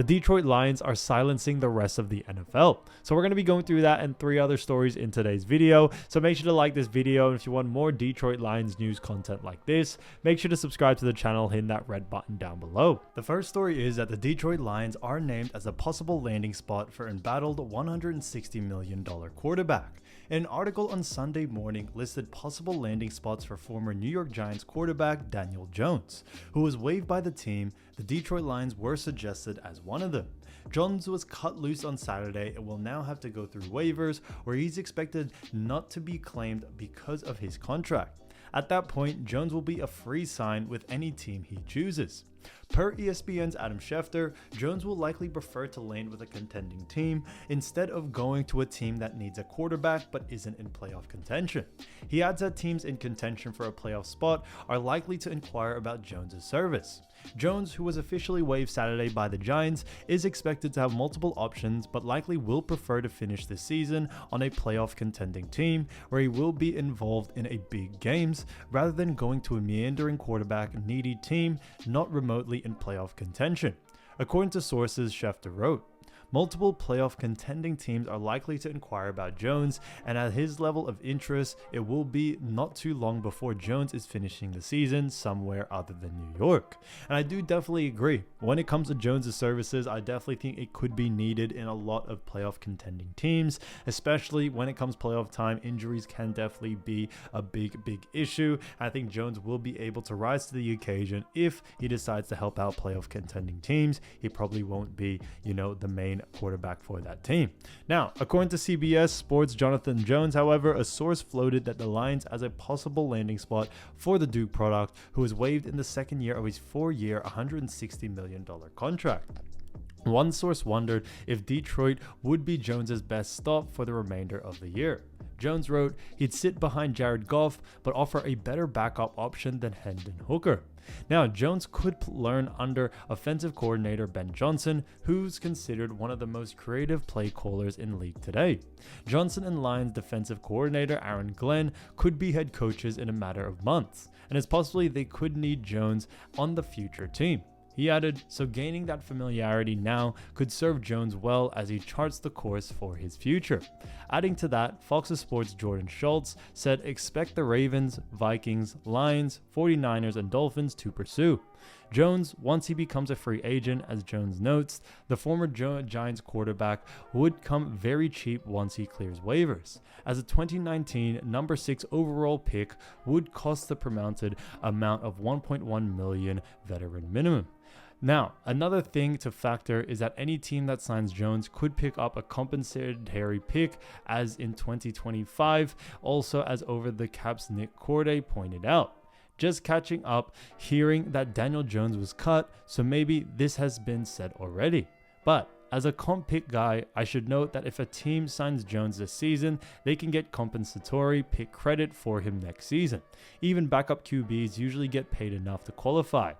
the Detroit Lions are silencing the rest of the NFL. So we're going to be going through that and 3 other stories in today's video. So make sure to like this video, and if you want more Detroit Lions news content like this, make sure to subscribe to the channel, hitting that red button down below. The first story is that the Detroit Lions are named as a possible landing spot for embattled $160 million quarterback. An article on Sunday morning listed possible landing spots for former New York Giants quarterback Daniel Jones, who was waived by the team. The Detroit Lions were suggested as one of them. Jones was cut loose on Saturday and will now have to go through waivers, where he's expected not to be claimed because of his contract. At that point, Jones will be a free sign with any team he chooses. Per ESPN's Adam Schefter, Jones will likely prefer to land with a contending team instead of going to a team that needs a quarterback but isn't in playoff contention. He adds that teams in contention for a playoff spot are likely to inquire about Jones' service. Jones, who was officially waived Saturday by the Giants, is expected to have multiple options but likely will prefer to finish this season on a playoff contending team where he will be involved in a big games rather than going to a meandering quarterback needy team not remotely in playoff contention. According to sources, Schefter wrote, multiple playoff contending teams are likely to inquire about Jones, and at his level of interest, it will be not too long before Jones is finishing the season somewhere other than New York. And I do definitely agree. When it comes to Jones' services, I definitely think it could be needed in a lot of playoff contending teams, especially when it comes playoff time. Injuries can definitely be a big issue. I think Jones will be able to rise to the occasion if he decides to help out playoff contending teams. He probably won't be, the main quarterback for that team. Now, according to CBS Sports' Jonathan Jones, however, a source floated that the Lions as a possible landing spot for the Duke product, who was waived in the second year of his 4-year, $160 million contract. One source wondered if Detroit would be Jones' best stop for the remainder of the year. Jones wrote he'd sit behind Jared Goff but offer a better backup option than Hendon Hooker. Now, Jones could learn under offensive coordinator Ben Johnson, who's considered one of the most creative play callers in league today. Johnson and Lions defensive coordinator Aaron Glenn could be head coaches in a matter of months, and it's possibly they could need Jones on the future team. He added, so gaining that familiarity now could serve Jones well as he charts the course for his future. Adding to that, Fox Sports' Jordan Schultz said expect the Ravens, Vikings, Lions, 49ers, and Dolphins to pursue Jones once he becomes a free agent. As Jones notes, the former Giants quarterback would come very cheap once he clears waivers, as a 2019 number 6 overall pick would cost the promoted amount of $1.1 million veteran minimum. Now, another thing to factor is that any team that signs Jones could pick up a compensatory pick as in 2025, also as over the Caps' Nick Corday pointed out. Just catching up, hearing that Daniel Jones was cut, so maybe this has been said already. But as a comp pick guy, I should note that if a team signs Jones this season, they can get compensatory pick credit for him next season. Even backup QBs usually get paid enough to qualify.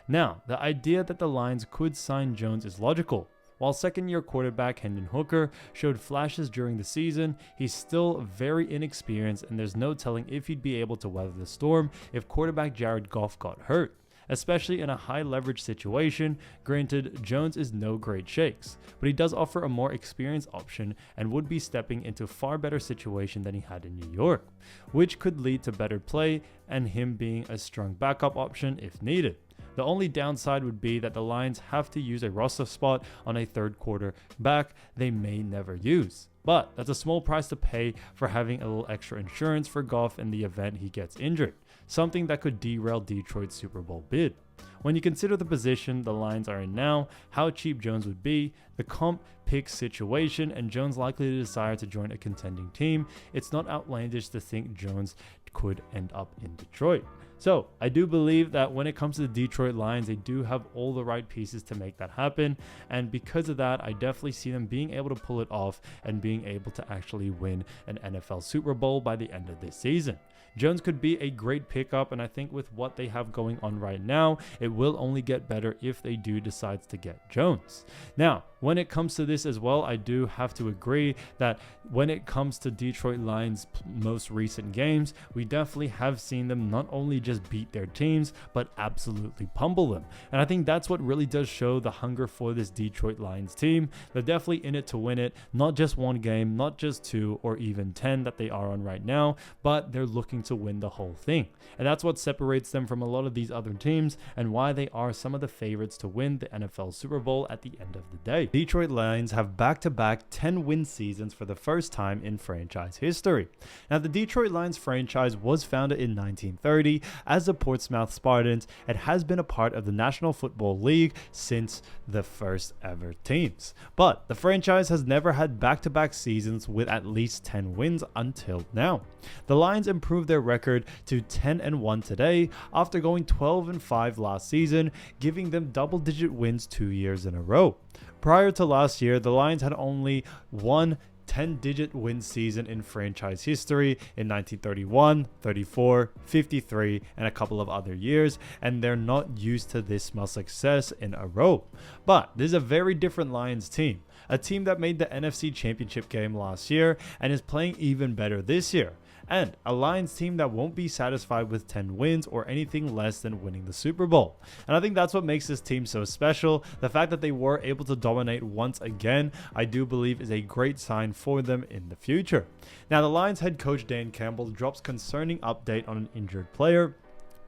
Now, the idea that the Lions could sign Jones is logical. While second-year quarterback Hendon Hooker showed flashes during the season, he's still very inexperienced, and there's no telling if he'd be able to weather the storm if quarterback Jared Goff got hurt, especially in a high-leverage situation. Granted, Jones is no great shakes, but he does offer a more experienced option and would be stepping into a far better situation than he had in New York, which could lead to better play and him being a strong backup option if needed. The only downside would be that the Lions have to use a roster spot on a third quarterback they may never use. But that's a small price to pay for having a little extra insurance for Goff in the event he gets injured, something that could derail Detroit's Super Bowl bid. When you consider the position the Lions are in now, how cheap Jones would be, the comp pick situation, and Jones' likely desire to join a contending team, it's not outlandish to think Jones could end up in Detroit. So I do believe that when it comes to the Detroit Lions, they do have all the right pieces to make that happen. And because of that, I definitely see them being able to pull it off and being able to actually win an NFL Super Bowl by the end of this season. Jones could be a great pickup, and I think with what they have going on right now, it will only get better if they do decide to get Jones. Now, when it comes to this as well, I do have to agree that when it comes to Detroit Lions' most recent games, we definitely have seen them not only just beat their teams, but absolutely pummel them. And I think that's what really does show the hunger for this Detroit Lions team. They're definitely in it to win it, not just one game, not just 2 or even 10 that they are on right now, but they're looking to win the whole thing. And that's what separates them from a lot of these other teams and why they are some of the favorites to win the NFL Super Bowl at the end of the day. Detroit Lions have back-to-back 10-win seasons for the first time in franchise history. Now, the Detroit Lions franchise was founded in 1930 as the Portsmouth Spartans and has been a part of the National Football League since the first ever teams. But the franchise has never had back-to-back seasons with at least 10 wins until now. The Lions improved their record to 10-1 today after going 12-5 last season, giving them double-digit wins 2 years in a row. Prior to last year, the Lions had only one 10-digit win season in franchise history in 1931, 34, 53, and a couple of other years, and they're not used to this much success in a row. But this is a very different Lions team, a team that made the NFC Championship game last year and is playing even better this year. And a Lions team that won't be satisfied with 10 wins or anything less than winning the Super Bowl. And I think that's what makes this team so special. The fact that they were able to dominate once again, I do believe is a great sign for them in the future. Now, the Lions head coach Dan Campbell drops concerning update on an injured player.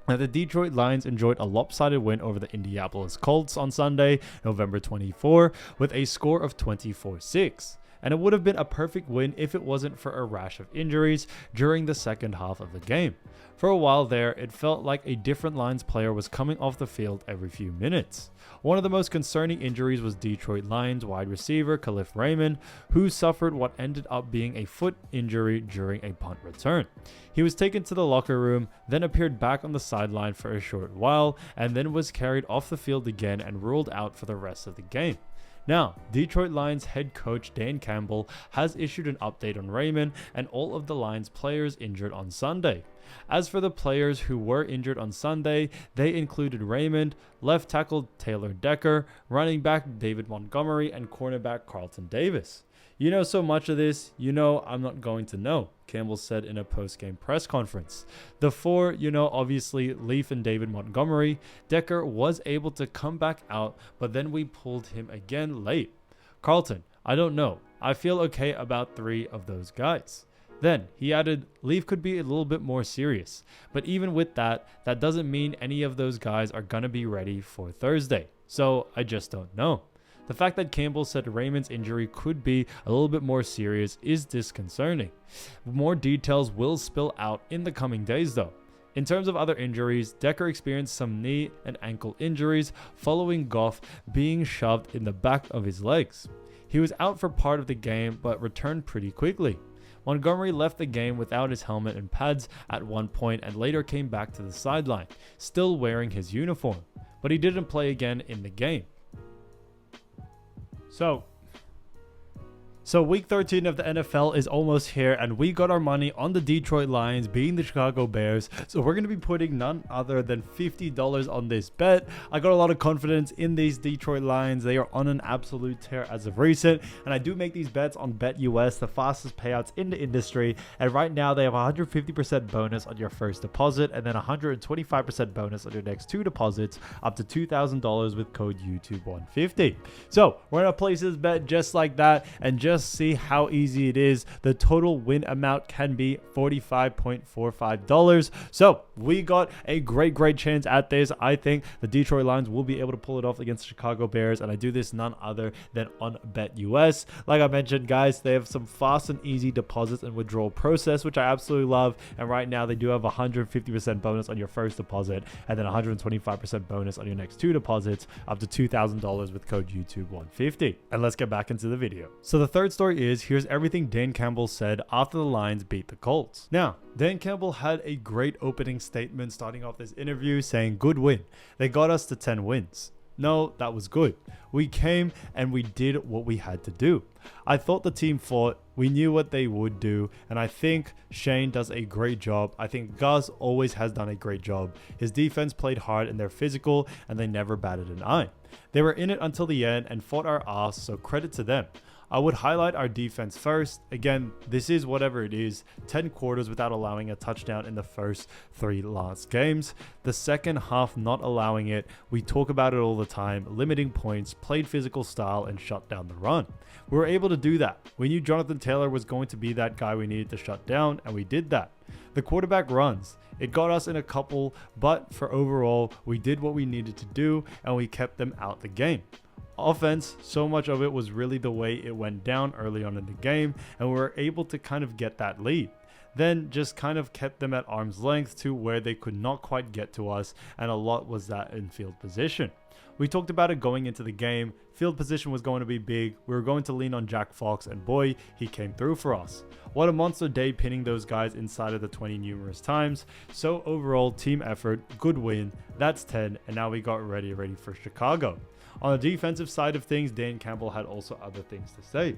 Now, the Detroit Lions enjoyed a lopsided win over the Indianapolis Colts on Sunday, November 24, with a score of 24-6. And it would have been a perfect win if it wasn't for a rash of injuries during the second half of the game. For a while there, it felt like a different Lions player was coming off the field every few minutes. One of the most concerning injuries was Detroit Lions wide receiver Khalif Raymond, who suffered what ended up being a foot injury during a punt return. He was taken to the locker room, then appeared back on the sideline for a short while, and then was carried off the field again and ruled out for the rest of the game. Now, Detroit Lions head coach Dan Campbell has issued an update on Raymond and all of the Lions players injured on Sunday. As for the players who were injured on Sunday, they included Raymond, left tackle Taylor Decker, running back David Montgomery, and cornerback Carlton Davis. You know so much of this, you know I'm not going to know, Campbell said in a post-game press conference. The four, obviously Leaf and David Montgomery. Decker was able to come back out, but then we pulled him again late. Carlton, I don't know. I feel okay about 3 of those guys. Then he added, Leaf could be a little bit more serious, but even with that, that doesn't mean any of those guys are going to be ready for Thursday. So I just don't know. The fact that Campbell said Raymond's injury could be a little bit more serious is disconcerting. More details will spill out in the coming days though. In terms of other injuries, Decker experienced some knee and ankle injuries following Goff being shoved in the back of his legs. He was out for part of the game but returned pretty quickly. Montgomery left the game without his helmet and pads at one point and later came back to the sideline, still wearing his uniform, but he didn't play again in the game. So week 13 of the NFL is almost here, and we got our money on the Detroit Lions beating the Chicago Bears. So we're going to be putting none other than $50 on this bet. I got a lot of confidence in these Detroit Lions. They are on an absolute tear as of recent, and I do make these bets on BetUS, the fastest payouts in the industry. And right now they have a 150% bonus on your first deposit, and then a 125% bonus on your next 2 deposits, up to $2,000 with code YouTube150. So we're going to place this bet just like that, and just see how easy it is. The total win amount can be $45.45. So we got a great chance at this. I think the Detroit Lions will be able to pull it off against the Chicago Bears, and I do this none other than on BetUS. Like I mentioned, guys, they have some fast and easy deposits and withdrawal process, which I absolutely love. And right now they do have a 150% bonus on your first deposit, and then 125% bonus on your next 2 deposits, up to $2,000 with code YouTube150. And let's get back into the video. So the third story is, here's everything Dan Campbell said after the Lions beat the Colts. Now, Dan Campbell had a great opening statement starting off this interview saying, "Good win. They got us to 10 wins. No, that was good. We came and we did what we had to do. I thought the team fought, we knew what they would do, and I think Shane does a great job. I think Gus always has done a great job. His defense played hard and they're physical, and they never batted an eye. They were in it until the end and fought our ass, so credit to them. I would highlight our defense first. Again, this is whatever it is, 10 quarters without allowing a touchdown in the first 3 last games. The second half not allowing it, we talk about it all the time, limiting points, played physical style, and shut down the run. We were able to do that. We knew Jonathan Taylor was going to be that guy we needed to shut down, and we did that. The quarterback runs. It got us in a couple, but for overall, we did what we needed to do, and we kept them out the game. Offense, so much of it was really the way it went down early on in the game, and we were able to kind of get that lead. Then just kind of kept them at arm's length to where they could not quite get to us, and a lot was that in field position. We talked about it going into the game. Field position was going to be big. We were going to lean on Jack Fox, and boy, he came through for us. What a monster day pinning those guys inside of the 20 numerous times. So overall, team effort, good win. That's 10, and now we got ready for Chicago. On the defensive side of things, Dan Campbell had also other things to say.